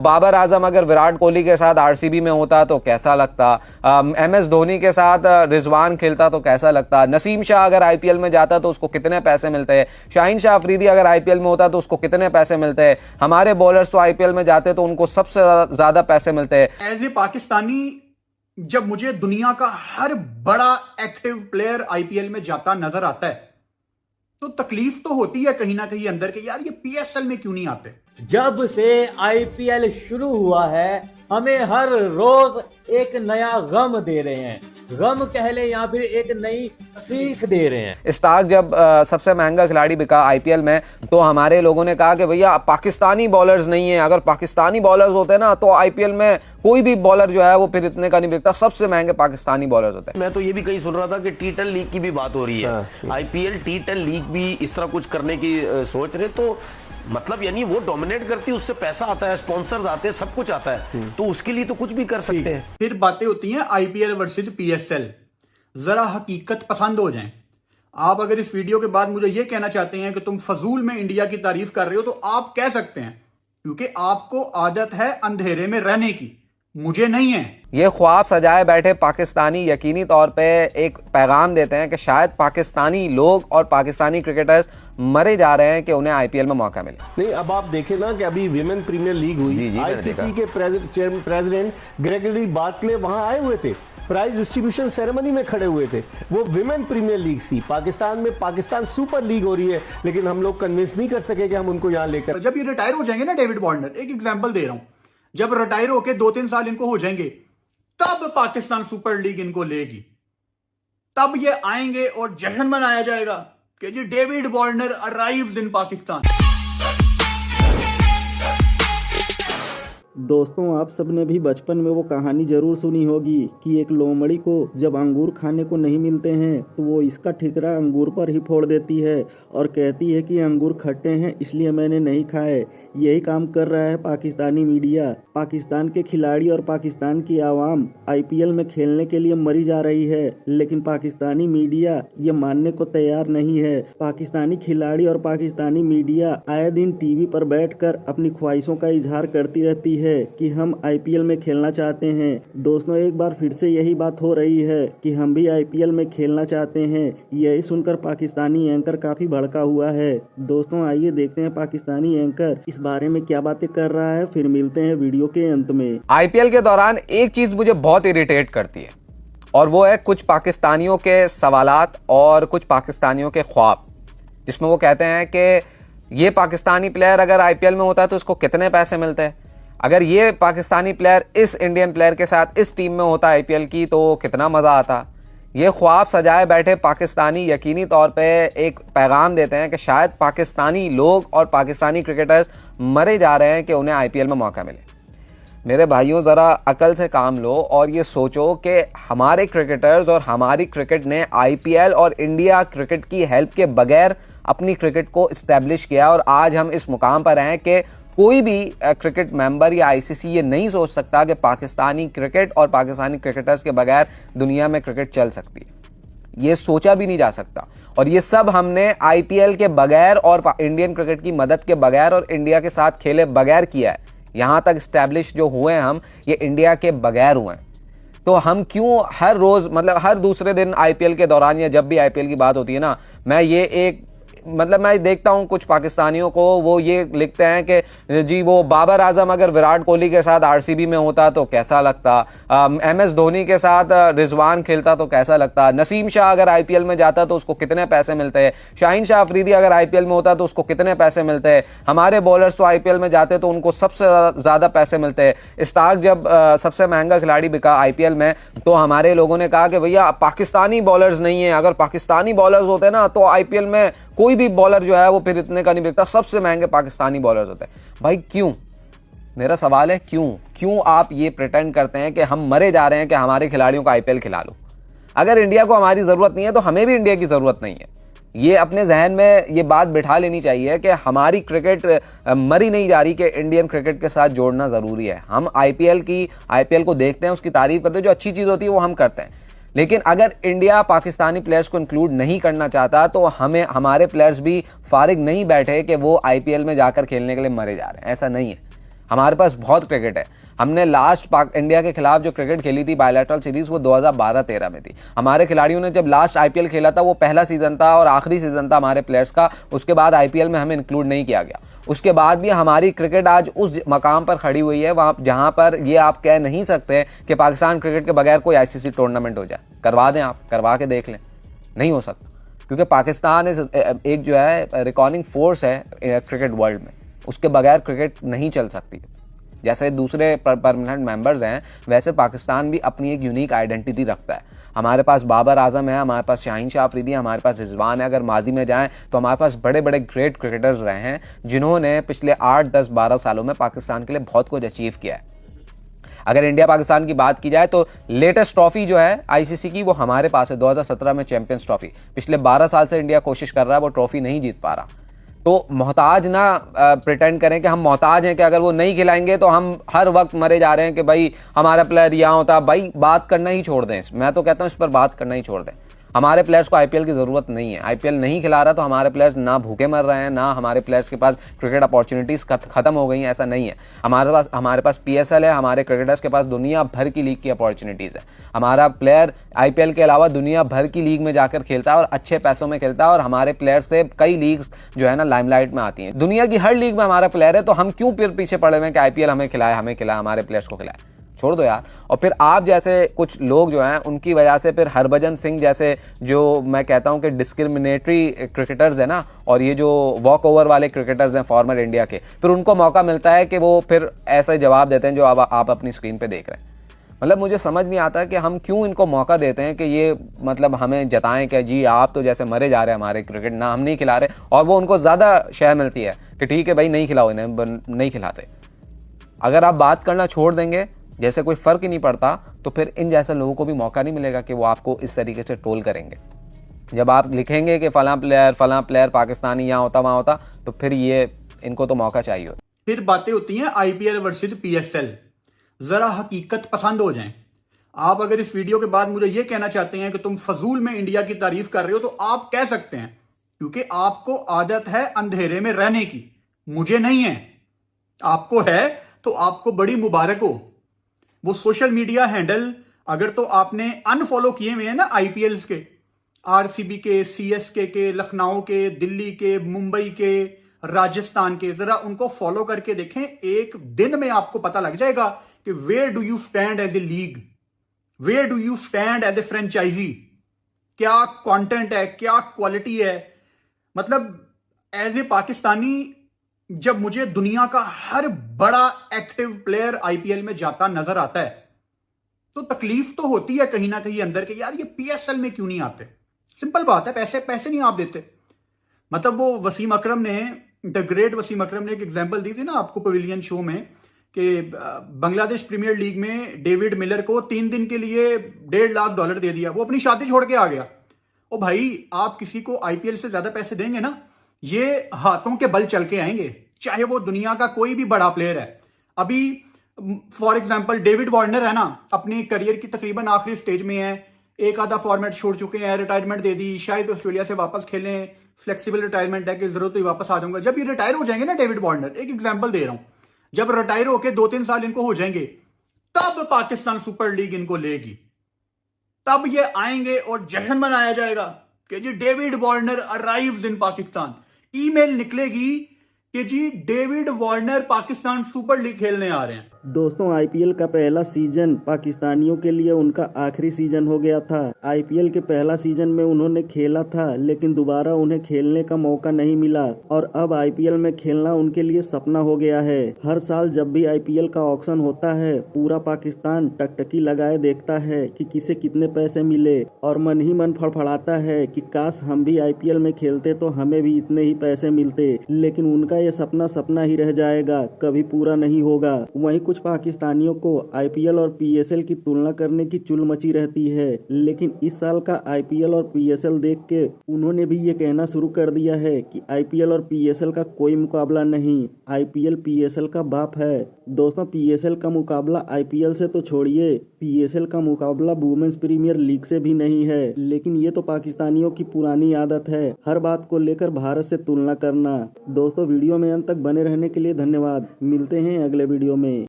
बाबर आजम अगर विराट कोहली के साथ आरसीबी में होता तो कैसा लगता, एमएस धोनी के साथ रिजवान खेलता तो कैसा लगता, नसीम शाह अगर आईपीएल में जाता तो उसको कितने पैसे मिलते हैं, शाहीन शाह अफरीदी अगर आईपीएल में होता तो उसको कितने पैसे मिलते हैं, हमारे बॉलर्स तो आईपीएल में जाते तो उनको सबसे ज्यादा पैसे मिलते हैं। एज ए पाकिस्तानी जब मुझे दुनिया का हर बड़ा एक्टिव प्लेयर आईपीएल में जाता नजर आता है तो तकलीफ तो होती है कहीं ना कहीं अंदर के, यार ये पीएसएल में क्यों नहीं आते। जब से आईपीएल शुरू हुआ है हमें हर रोज एक नया गम दे रहे हैं, गम कह ले या फिर एक नई सीख दे रहे हैं। स्टार्क जब सबसे महंगा खिलाड़ी बिका आईपीएल में तो हमारे लोगों ने कहा कि भैया पाकिस्तानी बॉलर्स नहीं है, अगर पाकिस्तानी बॉलर्स होते ना तो आईपीएल में कोई भी बॉलर जो है वो फिर इतने का नहीं बिकता, सबसे महंगे पाकिस्तानी बॉलर्स होते हैं। मैं तो ये भी कहीं सुन रहा था कि टी10 लीग की भी बात हो रही है, आईपीएल टी10 लीग भी इस तरह कुछ करने की सोच रहे, तो मतलब यानी वो डोमिनेट करती है, उससे पैसा आता है, स्पॉन्सर्स आते हैं, सब कुछ आता है, तो उसके लिए तो कुछ भी कर सकते हैं। फिर बातें होती हैं आईपीएल वर्सेस पीएसएल, जरा हकीकत पसंद हो जाएं। आप अगर इस वीडियो के बाद मुझे ये कहना चाहते हैं कि तुम फजूल में इंडिया की तारीफ कर रहे हो तो आप कह सकते हैं, क्योंकि आपको आदत है अंधेरे में रहने की, मुझे नहीं है। ये ख्वाब सजाए बैठे पाकिस्तानी यकीनी तौर पे एक पैगाम देते हैं कि शायद पाकिस्तानी लोग और पाकिस्तानी क्रिकेटर्स मरे जा रहे हैं कि उन्हें आईपीएल में मौका मिले। नहीं, अब आप देखें ना कि अभी विमेन प्रीमियर लीग हुई, आईसीसी के प्रेसिडेंट ग्रेगरी बार्कले वहां आए हुए थे, प्राइज डिस्ट्रीब्यूशन सेरेमनी में खड़े हुए थे। वो विमेन प्रीमियर लीग थी, पाकिस्तान में पाकिस्तान सुपर लीग हो रही है, लेकिन हम लोग कन्विंस नहीं कर सके कि हम उनको यहाँ लेकर। जब ये रिटायर हो जाएंगे ना डेविड वार्नर, एक एग्जांपल दे रहा हूं, जब रिटायर होके 2-3 साल इनको हो जाएंगे तब पाकिस्तान सुपर लीग इनको लेगी, तब ये आएंगे और जश्न मनाया जाएगा कि जी David Warner arrived in Pakistan. दोस्तों, आप सबने भी बचपन में वो कहानी जरूर सुनी होगी कि एक लोमड़ी को जब अंगूर खाने को नहीं मिलते हैं तो वो इसका ठिकरा अंगूर पर ही फोड़ देती है और कहती है कि अंगूर खट्टे हैं इसलिए मैंने नहीं खाए। यही काम कर रहा है पाकिस्तानी मीडिया। पाकिस्तान के खिलाड़ी और पाकिस्तान की आवाम आईपीएल में खेलने के लिए मरी जा रही है, लेकिन पाकिस्तानी मीडिया ये मानने को तैयार नहीं है। पाकिस्तानी खिलाड़ी और पाकिस्तानी मीडिया आए दिन टीवी पर बैठकर अपनी ख्वाहिशों का इजहार करती रहती है कि हम आईपीएल में खेलना चाहते हैं। दोस्तों, एक बार फिर से यही बात हो रही है कि हम भी आईपीएल में खेलना चाहते हैं। यही सुनकर पाकिस्तानी एंकर काफी भड़का हुआ है। दोस्तों, आइए देखते हैं पाकिस्तानी एंकर इस बारे में क्या बातें कर रहा है, फिर मिलते हैं वीडियो के अंत में। आईपीएल के दौरान एक चीज मुझे बहुत इरिटेट करती है और वो है कुछ पाकिस्तानियों के सवालात और कुछ पाकिस्तानियों के ख्वाब, जिसमें वो कहते हैं कि ये पाकिस्तानी प्लेयर अगर आईपीएल में होता है तो उसको कितने पैसे मिलते हैं, अगर ये पाकिस्तानी प्लेयर इस इंडियन प्लेयर के साथ इस टीम में होता आईपीएल की तो कितना मजा आता। ये ख्वाब सजाए बैठे पाकिस्तानी यकीनी तौर पे एक पैगाम देते हैं कि शायद पाकिस्तानी लोग और पाकिस्तानी क्रिकेटर्स मरे जा रहे हैं कि उन्हें आईपीएल में मौका मिले। मेरे भाइयों, ज़रा अकल से काम लो और ये सोचो कि हमारे क्रिकेटर्स और हमारी क्रिकेट ने आईपीएल और इंडिया क्रिकेट की हेल्प के बगैर अपनी क्रिकेट को इस्टेब्लिश किया और आज हम इस मुकाम पर हैं कि कोई भी क्रिकेट मेंबर या आईसीसी ये नहीं सोच सकता कि पाकिस्तानी क्रिकेट और पाकिस्तानी क्रिकेटर्स के बगैर दुनिया में क्रिकेट चल सकती है। ये सोचा भी नहीं जा सकता और ये सब हमने आईपीएल के बगैर और इंडियन क्रिकेट की मदद के बगैर और इंडिया के साथ खेले बगैर किया है। यहाँ तक स्टैब्लिश जो हुए हैं हम, ये इंडिया के बगैर हुए हैं। तो हम क्यों हर रोज़, मतलब हर दूसरे दिन आईपीएल के दौरान या जब भी आईपीएल की बात होती है ना, मैं देखता हूं कुछ पाकिस्तानियों को वो ये लिखते हैं कि जी वो बाबर आजम अगर विराट कोहली के साथ आरसीबी में होता तो कैसा लगता, एमएस धोनी के साथ रिजवान खेलता तो कैसा लगता, नसीम शाह अगर आईपीएल में जाता तो उसको कितने पैसे मिलते हैं, शाहीन शाह अफरीदी अगर आईपीएल में होता तो उसको कितने पैसे मिलते हैं, हमारे बॉलर्स तो आईपीएल में जाते तो उनको सबसे ज्यादा पैसे मिलते हैं। स्टार्क जब सबसे महंगा खिलाड़ी बिका आईपीएल में तो हमारे लोगों ने कहा कि भैया पाकिस्तानी बॉलर्स नहीं है, अगर पाकिस्तानी बॉलर्स होते ना तो आईपीएल में कोई भी बॉलर जो है वो फिर इतने का नहीं बिकता, सबसे महंगे पाकिस्तानी बॉलर्स होते हैं। भाई क्यों? मेरा सवाल है क्यों आप ये प्रिटेंड करते हैं कि हम मरे जा रहे हैं कि हमारे खिलाड़ियों को आईपीएल खिला लो। अगर इंडिया को हमारी जरूरत नहीं है तो हमें भी इंडिया की जरूरत नहीं है। ये अपने जहन में ये बात बिठा लेनी चाहिए कि हमारी क्रिकेट मरी नहीं जा रही, कि इंडियन क्रिकेट के साथ जोड़ना जरूरी है। हम आईपीएल को देखते हैं, उसकी तारीफ करते हैं, जो अच्छी चीज होती है वो हम करते हैं, लेकिन अगर इंडिया पाकिस्तानी प्लेयर्स को इंक्लूड नहीं करना चाहता तो हमारे प्लेयर्स भी फारिग नहीं बैठे कि वो आईपीएल में जाकर खेलने के लिए मरे जा रहे हैं। ऐसा नहीं है। हमारे पास बहुत क्रिकेट है। हमने लास्ट इंडिया के खिलाफ जो क्रिकेट खेली थी बायलैटरल सीरीज, वो 2012-13 में थी। हमारे खिलाड़ियों ने जब लास्ट आईपीएल खेला था वो पहला सीजन था और आखिरी सीजन था हमारे प्लेयर्स का। उसके बाद आईपीएल में हमें इंक्लूड नहीं किया गया। उसके बाद भी हमारी क्रिकेट आज उस मकाम पर खड़ी हुई है वहाँ जहाँ पर ये आप कह नहीं सकते कि पाकिस्तान क्रिकेट के बगैर कोई आईसीसी टूर्नामेंट हो जाए। करवा दें, आप करवा के देख लें, नहीं हो सकता, क्योंकि पाकिस्तान एक जो है रिकॉर्डिंग फोर्स है क्रिकेट वर्ल्ड में। उसके बगैर क्रिकेट नहीं चल सकती। जैसे दूसरे परमानेंट मेंबर्स हैं वैसे पाकिस्तान भी अपनी एक यूनिक आइडेंटिटी रखता है। हमारे पास बाबर आजम है, हमारे पास शाहीन शाह अफरीदी है, हमारे पास रिजवान है। अगर माजी में जाएं तो हमारे पास बड़े बड़े ग्रेट क्रिकेटर्स रहे हैं जिन्होंने पिछले 8, 10, 12 सालों में पाकिस्तान के लिए बहुत कुछ अचीव किया है। अगर इंडिया पाकिस्तान की बात की जाए तो लेटेस्ट ट्रॉफी जो है आईसीसी की वो हमारे पास है 2017 में चैंपियंस ट्रॉफी। पिछले 12 साल से इंडिया कोशिश कर रहा है, वो ट्रॉफी नहीं जीत पा रहा। तो मोहताज ना प्रिटेंड करें कि हम मोहताज हैं कि अगर वो नहीं खिलाएंगे तो हम हर वक्त मरे जा रहे हैं कि भाई हमारा प्लेयर यहाँ होता। भाई बात करना ही छोड़ दें, मैं तो कहता हूँ इस पर बात करना ही छोड़ दें। हमारे प्लेयर्स को आईपीएल की ज़रूरत नहीं है। आईपीएल नहीं खिला रहा तो हमारे प्लेयर्स ना भूखे मर रहे हैं, ना हमारे प्लेयर्स के पास क्रिकेट अपॉर्चुनिटीज़ खत्म हो गई हैं, ऐसा नहीं है। हमारे पास पीएसएल है, हमारे क्रिकेटर्स के पास दुनिया भर की लीग की अपॉर्चुनिटीज़ है। हमारा प्लेयर आईपीएल के अलावा दुनिया भर की लीग में जाकर खेलता है और अच्छे पैसों में खेलता है। और हमारे प्लेयर से कई लीग्स जो है ना लाइमलाइट में आती हैं। दुनिया की हर लीग में हमारा प्लेयर है, तो हम क्यों फिर पीछे पड़े हुए हैं कि आईपीएल हमें खिलाए, हमारे प्लेयर्स को खिलाए? छोड़ दो यार। और फिर आप जैसे कुछ लोग जो हैं उनकी वजह से फिर हरभजन सिंह जैसे जो मैं कहता हूं कि डिस्क्रिमिनेटरी क्रिकेटर्स हैं ना, और ये जो वॉक ओवर वाले क्रिकेटर्स हैं फॉर्मर इंडिया के, फिर उनको मौका मिलता है कि वो फिर ऐसे जवाब देते हैं जो आप अपनी स्क्रीन पे देख रहे हैं। मतलब मुझे समझ नहीं आता कि हम क्यों इनको मौका देते हैं कि ये मतलब हमें जताएं कि जी आप तो जैसे मरे जा रहे हैं हमारे क्रिकेट, ना हम नहीं खिला रहे, और वो उनको ज़्यादा शय मिलती है कि ठीक है भाई नहीं खिलाओ इन्हें, नहीं खिलाते। अगर आप बात करना छोड़ देंगे जैसे कोई फर्क ही नहीं पड़ता, तो फिर इन जैसे लोगों को भी मौका नहीं मिलेगा कि वो आपको इस तरीके से ट्रोल करेंगे। जब आप लिखेंगे कि फलां प्लेयर पाकिस्तानी यहाँ होता वहाँ होता, तो फिर ये इनको तो मौका चाहिए होता। फिर बातें होती हैं आईपीएल वर्सेस पीएसएल। जरा हकीकत पसंद हो जाएं। आप अगर इस वीडियो के बाद मुझे यह कहना चाहते हैं कि तुम फजूल में इंडिया की तारीफ कर रहे हो, तो आप कह सकते हैं, क्योंकि आपको आदत है अंधेरे में रहने की, मुझे नहीं है। आपको है तो आपको बड़ी मुबारक हो। वो सोशल मीडिया हैंडल अगर तो आपने अनफॉलो किए हुए हैं ना आईपीएल्स के, आरसीबी के, सीएसके के, लखनऊ के, दिल्ली के, मुंबई के, राजस्थान के, जरा उनको फॉलो करके देखें। एक दिन में आपको पता लग जाएगा कि where do you stand as a league, where do you stand as a franchise. क्या कंटेंट है, क्या क्वालिटी है। मतलब एज ए पाकिस्तानी जब मुझे दुनिया का हर बड़ा एक्टिव प्लेयर आईपीएल में जाता नजर आता है, तो तकलीफ तो होती है कहीं ना कहीं अंदर के, यार ये पीएसएल में क्यों नहीं आते। सिंपल बात है, पैसे नहीं आप देते। मतलब वो वसीम अकरम ने, द ग्रेट वसीम अकरम ने एक एग्जांपल दी थी ना आपको पवेलियन शो में, कि बांग्लादेश प्रीमियर लीग में डेविड मिलर को 3 दिन के लिए $1.5 लाख दे दिया, वो अपनी शादी छोड़ के आ गया। ओ भाई, आप किसी को आईपीएल से ज्यादा पैसे देंगे ना, ये हाथों के बल चल के आएंगे, चाहे वो दुनिया का कोई भी बड़ा प्लेयर है। अभी फॉर एग्जांपल डेविड वार्नर है ना, अपनी करियर की तकरीबन आखिरी स्टेज में है, एक आधा फॉर्मेट छोड़ चुके हैं, रिटायरमेंट दे दी, शायद ऑस्ट्रेलिया से वापस खेलें, फ्लेक्सिबल रिटायरमेंट है कि जरूरत हुई वापस आ जाऊंगा। जब ये रिटायर हो जाएंगे ना डेविड वार्नर, एक एग्जांपल दे रहा हूं, जब रिटायर होके 2-3 साल इनको हो जाएंगे, तब पाकिस्तान सुपर लीग इनको लेगी। तब ये आएंगे और जश्न मनाया जाएगा कि जी David Warner arrives in Pakistan. Email निकलेगी कि जी David Warner Pakistan super league खेलने आ रहे हैं। दोस्तों, आईपीएल का पहला सीजन पाकिस्तानियों के लिए उनका आखिरी सीजन हो गया था। आईपीएल के पहला सीजन में उन्होंने खेला था, लेकिन दोबारा उन्हें खेलने का मौका नहीं मिला, और अब आईपीएल में खेलना उनके लिए सपना हो गया है। हर साल जब भी आईपीएल का ऑक्शन होता है, पूरा पाकिस्तान टकटकी लगाए देखता है कि किसे कितने पैसे मिले, और मन ही मन फड़फड़ाता है कि काश हम भी आईपीएल में खेलते तो हमें भी इतने ही पैसे मिलते। लेकिन उनका ये सपना सपना ही रह जाएगा, कभी पूरा नहीं होगा। वहीं कुछ पाकिस्तानियों को आईपीएल और पीएसएल की तुलना करने की चुल मची रहती है, लेकिन इस साल का आईपीएल और पीएसएल देख के उन्होंने भी ये कहना शुरू कर दिया है कि आईपीएल और पीएसएल का कोई मुकाबला नहीं, आईपीएल पीएसएल का बाप है। दोस्तों, पीएसएल का मुकाबला आईपीएल से तो छोड़िए, पीएसएल का मुकाबला वुमेन्स प्रीमियर लीग से भी नहीं है। लेकिन ये तो पाकिस्तानियों की पुरानी आदत है, हर बात को लेकर भारत से तुलना करना। दोस्तों, वीडियो वीडियो में अंत तक बने रहने के लिए धन्यवाद। मिलते हैं अगले वीडियो में।